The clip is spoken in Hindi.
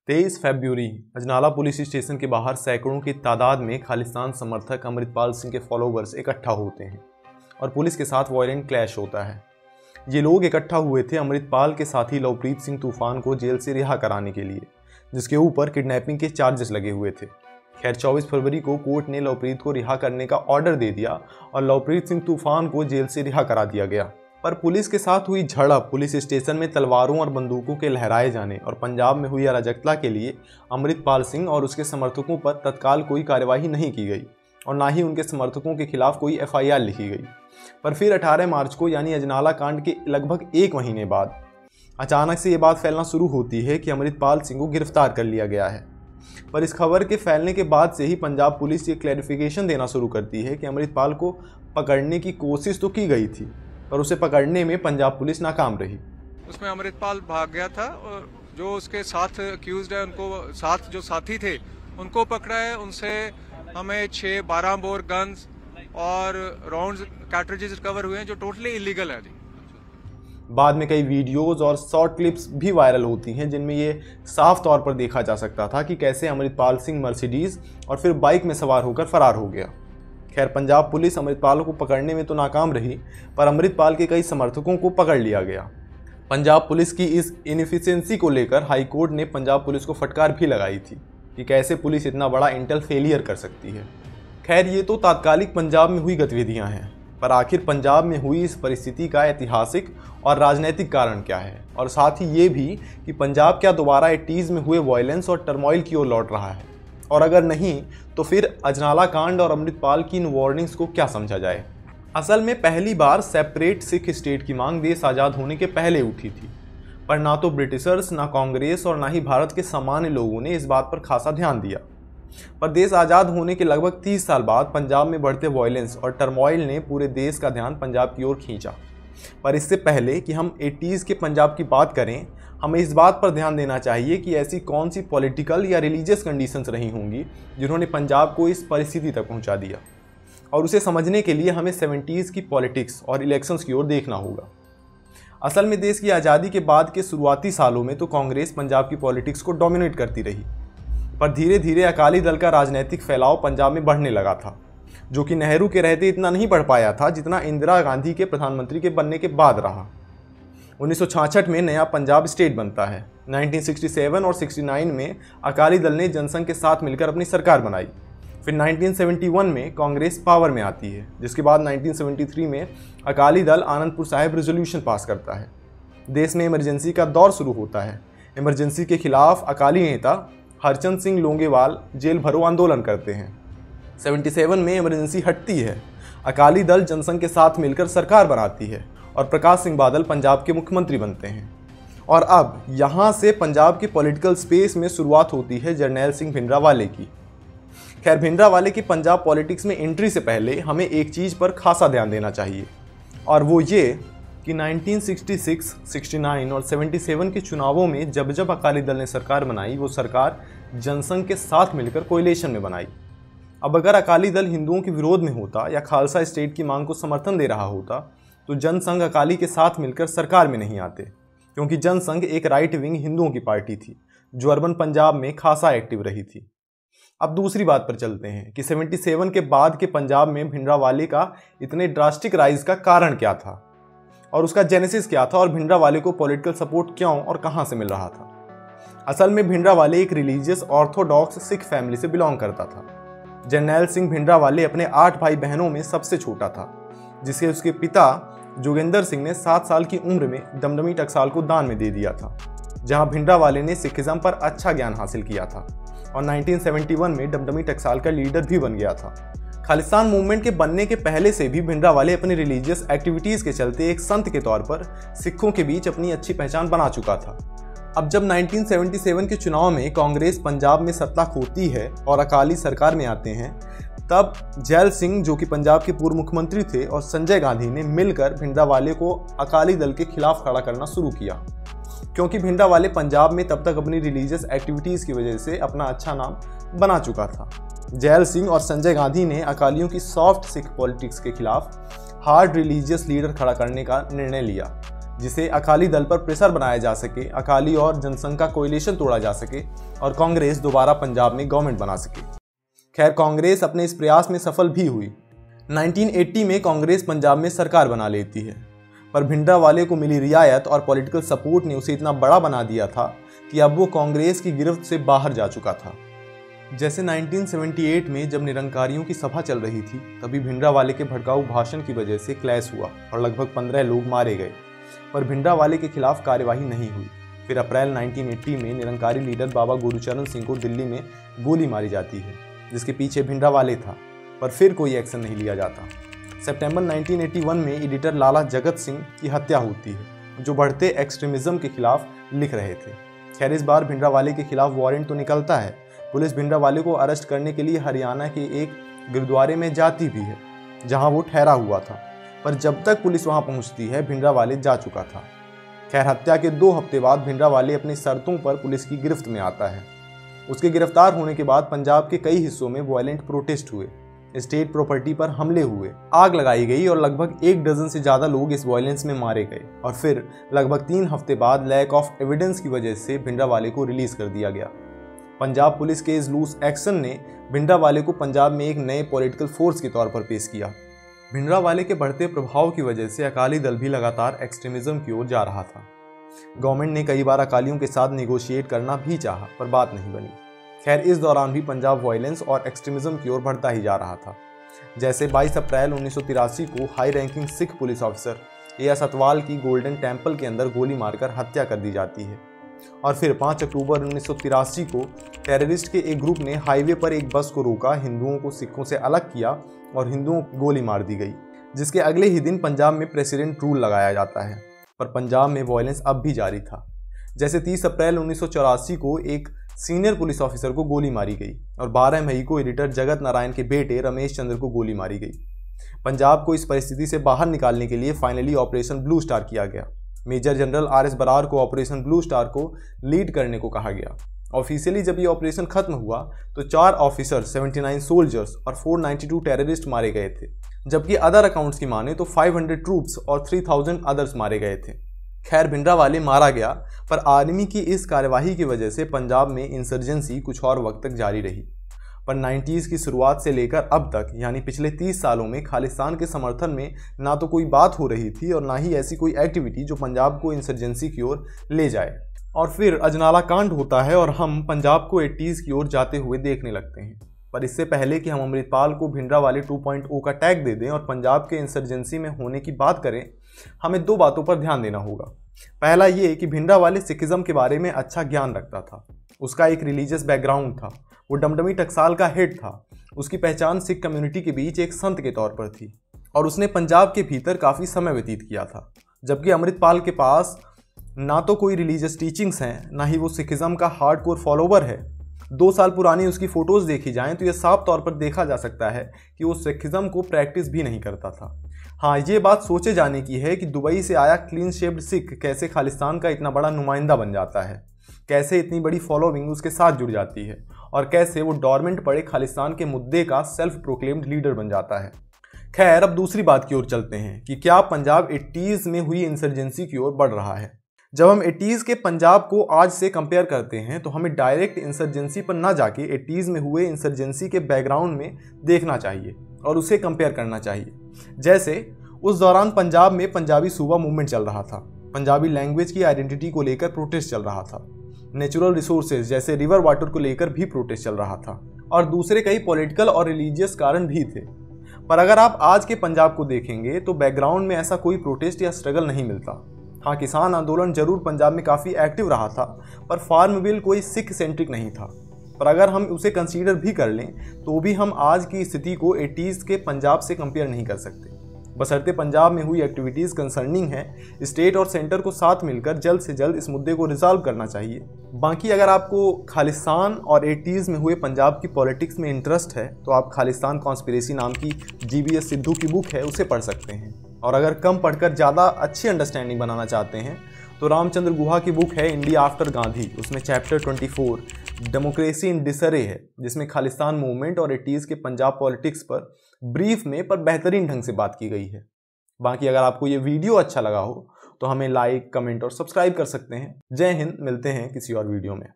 23 फरवरी अजनाला पुलिस स्टेशन के बाहर सैकड़ों की तादाद में खालिस्तान समर्थक अमृतपाल सिंह के फॉलोवर्स इकट्ठा होते हैं और पुलिस के साथ वायलेंट क्लैश होता है। ये लोग इकट्ठा हुए थे अमृतपाल के साथी लवप्रीत सिंह तूफान को जेल से रिहा कराने के लिए, जिसके ऊपर किडनैपिंग के चार्जेस लगे हुए थे। खैर 24 फरवरी को कोर्ट ने लवप्रीत को रिहा करने का ऑर्डर दे दिया और लवप्रीत सिंह तूफान को जेल से रिहा करा दिया गया। पर पुलिस के साथ हुई झड़प, पुलिस स्टेशन में तलवारों और बंदूकों के लहराए जाने और पंजाब में हुई अराजकता के लिए अमृतपाल सिंह और उसके समर्थकों पर तत्काल कोई कार्यवाही नहीं की गई और ना ही उनके समर्थकों के खिलाफ कोई FIR लिखी गई। पर फिर 18 मार्च को यानी अजनाला कांड के लगभग 1 महीने बाद अचानक से ये बात फैलना शुरू होती है कि अमृतपाल सिंह को गिरफ्तार कर लिया गया है। पर इस खबर के फैलने के बाद से ही पंजाब पुलिस ये क्लैरिफिकेशन देना शुरू करती है कि अमृतपाल को पकड़ने की कोशिश तो की गई थी, पर उसे पकड़ने में पंजाब पुलिस नाकाम रही। उसमें अमृतपाल भाग गया था और जो उसके साथ अक्यूज्ड है उनको साथ जो साथी थे उनको पकड़ा है। उनसे हमें 6-12 बोर गन्स और राउंड्स कैट्रिजेस रिकवर हुए हैं जो टोटली इलीगल है जी। बाद में कई वीडियोस और शॉर्ट क्लिप्स भी वायरल होती हैं जिनमें ये साफ तौर पर देखा जा सकता था कि कैसे अमृतपाल सिंह मर्सिडीज और फिर बाइक में सवार होकर फरार हो गया। खैर पंजाब पुलिस अमृतपाल को पकड़ने में तो नाकाम रही, पर अमृतपाल के कई समर्थकों को पकड़ लिया गया। पंजाब पुलिस की इस इनएफिशिएंसी को लेकर हाईकोर्ट ने पंजाब पुलिस को फटकार भी लगाई थी कि कैसे पुलिस इतना बड़ा इंटेल फेलियर कर सकती है। खैर ये तो तात्कालिक पंजाब में हुई गतिविधियां हैं, पर आखिर पंजाब में हुई इस परिस्थिति का ऐतिहासिक और राजनीतिक कारण क्या है, और साथ ही ये भी कि पंजाब क्या दोबारा 80s में हुए वायलेंस और टर्मोइल की ओर लौट रहा है, और अगर नहीं तो फिर अजनाला कांड और अमृतपाल की इन वार्निंग्स को क्या समझा जाए। असल में पहली बार सेपरेट सिख स्टेट की मांग देश आज़ाद होने के पहले उठी थी, पर ना तो ब्रिटिशर्स, ना कांग्रेस और ना ही भारत के सामान्य लोगों ने इस बात पर खासा ध्यान दिया। पर देश आज़ाद होने के लगभग 30 साल बाद पंजाब में बढ़ते वायलेंस और टर्मोइल ने पूरे देश का ध्यान पंजाब की ओर खींचा। पर इससे पहले कि हम 80s के पंजाब की बात करें, हमें इस बात पर ध्यान देना चाहिए कि ऐसी कौन सी पॉलिटिकल या रिलीजियस कंडीशंस रही होंगी जिन्होंने पंजाब को इस परिस्थिति तक पहुंचा दिया, और उसे समझने के लिए हमें 70s की पॉलिटिक्स और इलेक्शंस की ओर देखना होगा। असल में देश की आज़ादी के बाद के शुरुआती सालों में तो कांग्रेस पंजाब की पॉलिटिक्स को डोमिनेट करती रही, पर धीरे धीरे अकाली दल का राजनीतिक फैलाव पंजाब में बढ़ने लगा था, जो कि नेहरू के रहते इतना नहीं बढ़ पाया था जितना इंदिरा गांधी के प्रधानमंत्री के बनने के बाद रहा। 1966 में नया पंजाब स्टेट बनता है। 1967 और 69 में अकाली दल ने जनसंघ के साथ मिलकर अपनी सरकार बनाई। फिर 1971 में कांग्रेस पावर में आती है, जिसके बाद 1973 में अकाली दल आनंदपुर साहिब रेजोल्यूशन पास करता है। देश में इमरजेंसी का दौर शुरू होता है। इमरजेंसी के खिलाफ अकाली नेता हरचंद सिंह लोंगेवाल जेल भरो आंदोलन करते हैं। 77 में इमरजेंसी हटती है। अकाली दल जनसंघ के साथ मिलकर सरकार बनाती है और प्रकाश सिंह बादल पंजाब के मुख्यमंत्री बनते हैं। और अब यहाँ से पंजाब के पॉलिटिकल स्पेस में शुरुआत होती है जरनैल सिंह भिंडरावाले की। खैर भिंडरावाले की पंजाब पॉलिटिक्स में एंट्री से पहले हमें एक चीज़ पर खासा ध्यान देना चाहिए, और वो ये कि 1966, 69 और 77 के चुनावों में जब जब अकाली दल ने सरकार बनाई, वो सरकार जनसंघ के साथ मिलकर कोएलिशन में बनाई। अब अगर अकाली दल हिंदुओं के विरोध में होता या खालसा स्टेट की मांग को समर्थन दे रहा होता तो जनसंघ अकाली के साथ मिलकर सरकार में नहीं आते, क्योंकि जनसंघ एक राइट विंग हिंदुओं की पार्टी थी जो अर्बन पंजाब में खासा एक्टिव रही थी। अब दूसरी बात पर चलते हैं कि 77 के बाद के पंजाब में भिंडरावाले का इतने ड्रास्टिक राइज का कारण क्या था और उसका जेनेसिस क्या था, और भिंडरावाले को पॉलिटिकल सपोर्ट क्यों और कहां से मिल रहा था। असल में भिंडरावाले एक रिलीजियस ऑर्थोडॉक्स सिख फैमिली से बिलोंग करता था। जरनैल सिंह भिंडरावाले अपने 8 भाई बहनों में सबसे छोटा था, जिसे उसके पिता जोगिंदर सिंह ने 7 साल की उम्र में दमदमी टकसाल को दान में दे दिया था, जहां भिंडरावाले ने सिखिज्म पर अच्छा ज्ञान हासिल किया था और 1971 में दमदमी टकसाल का लीडर भी बन गया था। खालिस्तान मूवमेंट के बनने के पहले से भी भिंडरावाले अपनी रिलीजियस एक्टिविटीज़ के चलते एक संत के तौर पर सिखों के बीच अपनी अच्छी पहचान बना चुका था। अब जब 1977 के चुनाव में कांग्रेस पंजाब में सत्ता खोती है और अकाली सरकार में आते हैं, तब जैल सिंह जो कि पंजाब के पूर्व मुख्यमंत्री थे और संजय गांधी ने मिलकर भिंडरावाले को अकाली दल के खिलाफ खड़ा करना शुरू किया, क्योंकि भिंडरावाले पंजाब में तब तक अपनी रिलीजियस एक्टिविटीज़ की वजह से अपना अच्छा नाम बना चुका था। जैल सिंह और संजय गांधी ने अकालियों की सॉफ्ट सिख पॉलिटिक्स के खिलाफ हार्ड रिलीजियस लीडर खड़ा करने का निर्णय लिया, जिसे अकाली दल पर प्रेशर बनाया जा सके, अकाली और जनसंघ का कोएलिशन तोड़ा जा सके और कांग्रेस दोबारा पंजाब में गवर्नमेंट बना सके। खैर, कांग्रेस अपने इस प्रयास में सफल भी हुई। 1980 में कांग्रेस पंजाब में सरकार बना लेती है, पर भिंडरावाले को मिली रियायत और पॉलिटिकल सपोर्ट ने उसे इतना बड़ा बना दिया था कि अब वो कांग्रेस की गिरफ्त से बाहर जा चुका था। जैसे 1978 में जब निरंकारियों की सभा चल रही थी, तभी भिंडरावाले के भड़काऊ भाषण की वजह से क्लैश हुआ और लगभग 15 लोग मारे गए, पर भिंडरावाले के खिलाफ कार्यवाही नहीं हुई। फिर अप्रैल 1980 में निरंकारी लीडर बाबा गुरुचरण सिंह को दिल्ली में गोली मारी जाती है, जिसके पीछे भिंडरावाले था, पर फिर कोई एक्शन नहीं लिया जाता। सितंबर 1981 में एडिटर लाला जगत सिंह की हत्या होती है, जो बढ़ते एक्सट्रीमिज्म के खिलाफ लिख रहे थे। खैर, इस बार भिंडरावाले के खिलाफ वारंट तो निकलता है। पुलिस भिंडरावाले को अरेस्ट करने के लिए हरियाणा के एक गुरुद्वारे में जाती भी है, जहां वो ठहरा हुआ था, पर जब तक पुलिस वहां पहुंचती है भिंडरावाले जा चुका था। खैर, हत्या के 2 हफ्ते बाद भिंडरावाले अपनी शर्तों पर पुलिस की गिरफ्त में आता है। उसके गिरफ्तार होने के बाद पंजाब के कई हिस्सों में वायलेंट प्रोटेस्ट हुए, स्टेट प्रॉपर्टी पर हमले हुए, आग लगाई गई और लगभग 1 डजन से ज़्यादा लोग इस वायलेंस में मारे गए। और फिर लगभग 3 हफ्ते बाद लैक ऑफ एविडेंस की वजह से भिंडरावाले को रिलीज कर दिया गया। पंजाब पुलिस के इस लूज एक्शन ने भिंडरावाले को पंजाब में एक नए पॉलिटिकल फोर्स के तौर पर पेश किया। भिंडरावाले के बढ़ते प्रभाव की वजह से अकाली दल भी लगातार एक्सट्रीमिज्म की ओर जा रहा था। गवर्नमेंट ने कई बार अकालियों के साथ निगोशिएट करना भी चाहा, पर बात नहीं बनी। खैर, इस दौरान भी पंजाब वायलेंस और एक्सट्रीमिज्म की ओर बढ़ता ही जा रहा था। जैसे 22 अप्रैल 1983 को high ranking Sikh police officer A S. Atwal की गोल्डन टेम्पल के अंदर गोली मारकर हत्या कर दी जाती है। और फिर 5 अक्टूबर 1983 को टेररिस्ट के एक ग्रुप ने हाईवे पर एक बस को रोका, हिंदुओं को सिखों से अलग किया और हिंदुओं को गोली मार दी गई, जिसके अगले ही दिन पंजाब में प्रेसिडेंट रूल लगाया जाता है। पर पंजाब में वायलेंस अब भी जारी था। जैसे 30 अप्रैल 1984 को एक सीनियर पुलिस ऑफिसर को गोली मारी गई और 12 मई को एडिटर जगत नारायण के बेटे रमेश चंद्र को गोली मारी गई। पंजाब को इस परिस्थिति से बाहर निकालने के लिए फाइनली ऑपरेशन ब्लू स्टार किया गया। Major general R S. बरार को ऑपरेशन ब्लू स्टार को लीड करने को कहा गया। ऑफिशियली जब ये ऑपरेशन खत्म हुआ तो 4 ऑफिसर, 79 सोल्जर्स और 492 टेररिस्ट मारे गए थे, जबकि अदर अकाउंट्स की माने तो 500 ट्रूप्स और 3000 अदर्स मारे गए थे। खैर, भिंडरावाले मारा गया, पर आर्मी की इस कार्यवाही की वजह से पंजाब में इंसर्जेंसी कुछ और वक्त तक जारी रही। पर 90s की शुरुआत से लेकर अब तक, यानी पिछले 30 सालों में खालिस्तान के समर्थन में ना तो कोई बात हो रही थी और ना ही ऐसी कोई एक्टिविटी जो पंजाब को इंसर्जेंसी की ओर ले जाए। और फिर अजनाला कांड होता है और हम पंजाब को 80s की ओर जाते हुए देखने लगते हैं। पर इससे पहले कि हम अमृतपाल को भिंडरावाले 2.0 का टैग दे दें और पंजाब के इंसर्जेंसी में होने की बात करें, हमें 2 बातों पर ध्यान देना होगा। पहला ये कि भिंडरावाले सिखिज्म के बारे में अच्छा ज्ञान रखता था। उसका एक रिलीजियस बैकग्राउंड था। वो डमडमी टकसाल का हेड था। उसकी पहचान सिख कम्युनिटी के बीच एक संत के तौर पर थी और उसने पंजाब के भीतर काफ़ी समय व्यतीत किया था। जबकि अमृतपाल के पास ना तो कोई रिलीजियस टीचिंग्स हैं, ना ही वो सिखिज्म का हार्डकोर फॉलोवर है। 2 साल पुरानी उसकी फ़ोटोज़ देखी जाएं तो यह साफ तौर पर देखा जा सकता है कि वो सिखिज्म को प्रैक्टिस भी नहीं करता था। हाँ, ये बात सोचे जाने की है कि दुबई से आया क्लीन शेप्ड सिख कैसे खालिस्तान का इतना बड़ा नुमाइंदा बन जाता है, कैसे इतनी बड़ी फॉलोइंग उसके साथ जुड़ जाती है और कैसे वो डोरमेंट पड़े खालिस्तान के मुद्दे का सेल्फ प्रोक्लेम्ड लीडर बन जाता है। खैर, अब दूसरी बात की ओर चलते हैं कि क्या पंजाब 80s में हुई इंसर्जेंसी की ओर बढ़ रहा है। जब हम 80s के पंजाब को आज से कंपेयर करते हैं तो हमें डायरेक्ट इंसर्जेंसी पर ना जाके 80s में हुए इंसर्जेंसी के बैकग्राउंड में देखना चाहिए और उसे कंपेयर करना चाहिए। जैसे उस दौरान पंजाब में पंजाबी सूबा मूवमेंट चल रहा था, पंजाबी लैंग्वेज की आइडेंटिटी को लेकर प्रोटेस्ट चल रहा था, नेचुरल रिसोर्सेज जैसे रिवर वाटर को लेकर भी प्रोटेस्ट चल रहा था और दूसरे कई पॉलिटिकल और रिलीजियस कारण भी थे। पर अगर आप आज के पंजाब को देखेंगे तो बैकग्राउंड में ऐसा कोई प्रोटेस्ट या स्ट्रगल नहीं मिलता। हाँ, किसान आंदोलन जरूर पंजाब में काफ़ी एक्टिव रहा था, पर फार्म बिल कोई सिख सेंट्रिक नहीं था। पर अगर हम उसे कंसीडर भी कर लें तो भी हम आज की स्थिति को 80s के पंजाब से कंपेयर नहीं कर सकते। बशर्ते पंजाब में हुई एक्टिविटीज़ कंसर्निंग है, स्टेट और सेंटर को साथ मिलकर जल्द से जल्द इस मुद्दे को रिजॉल्व करना चाहिए। बाकी अगर आपको खालिस्तान और 80s में हुए पंजाब की पॉलिटिक्स में इंटरेस्ट है तो आप खालिस्तान कॉन्स्पिरेसी नाम की GBS सिद्धू की बुक है उसे पढ़ सकते हैं। और अगर कम पढ़कर ज़्यादा अच्छी अंडरस्टैंडिंग बनाना चाहते हैं तो रामचंद्र गुहा की बुक है इंडिया आफ्टर गांधी, उसमें चैप्टर 24 डेमोक्रेसी इन डिसरे है, जिसमें खालिस्तान मूवमेंट और 80s के पंजाब पॉलिटिक्स पर ब्रीफ में पर बेहतरीन ढंग से बात की गई है। बाकी अगर आपको ये वीडियो अच्छा लगा हो तो हमें लाइक, कमेंट और सब्सक्राइब कर सकते हैं। जय हिंद, मिलते हैं किसी और वीडियो में।